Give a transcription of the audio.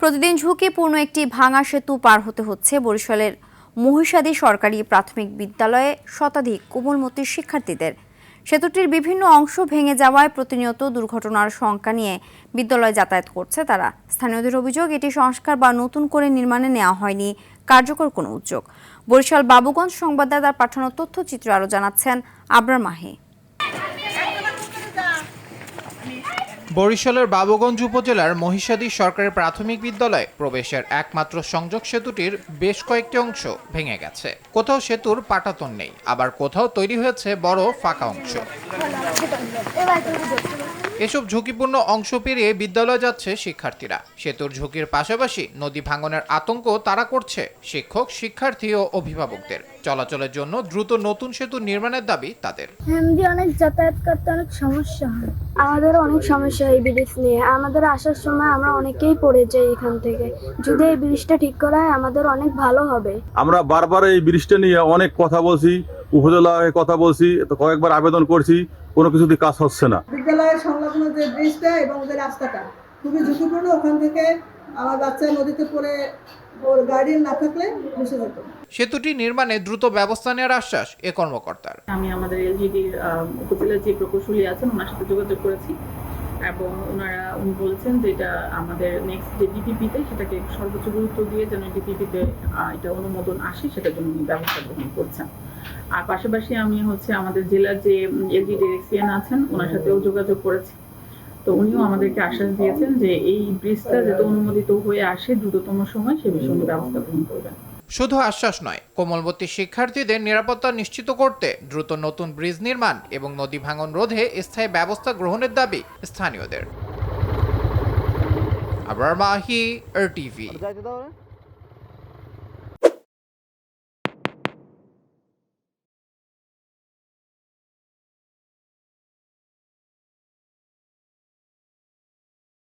প্রতিদিন ঝুঁকিপূর্ণ একটি ভাঙা সেতু পার হতে হচ্ছে বরিশালের মহিষাদী সরকারি প্রাথমিক বিদ্যালয়ে শতাধিক কোমলমতি শিক্ষার্থীদের। সেতুটির বিভিন্ন অংশ ভেঙে যাওয়ায় প্রতিনিয়ত দুর্ঘটনার শঙ্কা নিয়ে বিদ্যালয়ে যাতায়াত করছে তারা। স্থানীয়দের অভিযোগ, এটি সংস্কার বা নতুন করে নির্মাণে নেওয়া হয়নি কার্যকর কোনো উদ্যোগ। বরিশাল বাবুগঞ্জ সংবাদদাতার পাঠানো তথ্যচিত্র আরও জানাচ্ছেন আবরার মাহি। বরিশালের বাবুগঞ্জ উপজেলার মহিষাদী সরকারি প্রাথমিক বিদ্যালয়ে প্রবেশের একমাত্র সংযোগ সেতুটির বেশ কয়েকটি অংশ ভেঙে গেছে। কোথাও সেতুর পাটাতন নেই, আবার কোথাও তৈরি হয়েছে বড় ফাঁকা অংশ। এসব ঝুঁকিপূর্ণ অংশ পেরিয়ে বিদ্যালয়ে যাচ্ছে শিক্ষার্থীরা। সেতুর ঝুঁকির পাশাপাশি নদী ভাঙনের আতঙ্ক তাড়া করছে শিক্ষক, শিক্ষার্থী ও অভিভাবকদের। চলাচলের জন্য দ্রুত নতুন সেতু নির্মাণের দাবি তাদের। অনেক যাতায়াত করতে অনেক সমস্যা হয়, আমাদের অনেক সমস্যা এই ব্রিজ নিয়ে। আমাদের আসার সময় আমরা অনেকেই পড়ে যাই এখান থেকে। যদি এই ব্রিজটা ঠিক করা হয় আমাদের অনেক ভালো হবে। আমরা বারবার এই ব্রিজটা নিয়ে অনেক কথা বলছি, উপজেলায় কথা বলছি, কয়েকবার আবেদন করছি, কোনো কিছুতে কাজ হচ্ছে না। বিদ্যালয়ের সংলগ্ন যে ব্রিজটা এবং যে রাস্তাটা খুবই ঝুঁকিপূর্ণ। ওখান থেকে আমার বাচ্চা নদীতে পড়ে ওর গার্ডিয়ান না থাকলে ভেসে যেত। সেতুটি নির্মাণে দ্রুত ব্যবস্থা নেওয়ার আশ্বাস এ কর্মকর্তার। আমি আমাদের এলজিডির উপজেলার যে প্রকৌশলী আছেন ওনার সাথে যোগাযোগ করেছি এবং উনি বলেছেন যে এটা আমাদের নেক্সট যে ডিপিপিতে সেটাকে সর্বোচ্চ গুরুত্ব দিয়ে যেন ডিপিপিতে এটা অনুমোদন আসে সেটার জন্য উনি ব্যবস্থা গ্রহণ করছেন। আর পাশাপাশি আমি আমাদের জেলার যে এলজি ডিরেকশন আছেন ওনার সাথেও যোগাযোগ করেছি। তো উনিও আমাদেরকে আশ্বাস দিয়েছেন যে এই ব্রিজটা যাতে অনুমোদিত হয়ে আসে দ্রুততম সময় সে বিষয়ে ব্যবস্থা গ্রহণ করবেন। শুধু আশ্বাস নয়, কোমলমতি শিক্ষার্থীদের নিরাপত্তা নিশ্চিত করতে দ্রুত নতুন ব্রিজ নির্মাণ এবং নদী ভাঙন রোধে স্থায়ী ব্যবস্থা গ্রহণের দাবি স্থানীয়দের। আবরার মাহি, RTV।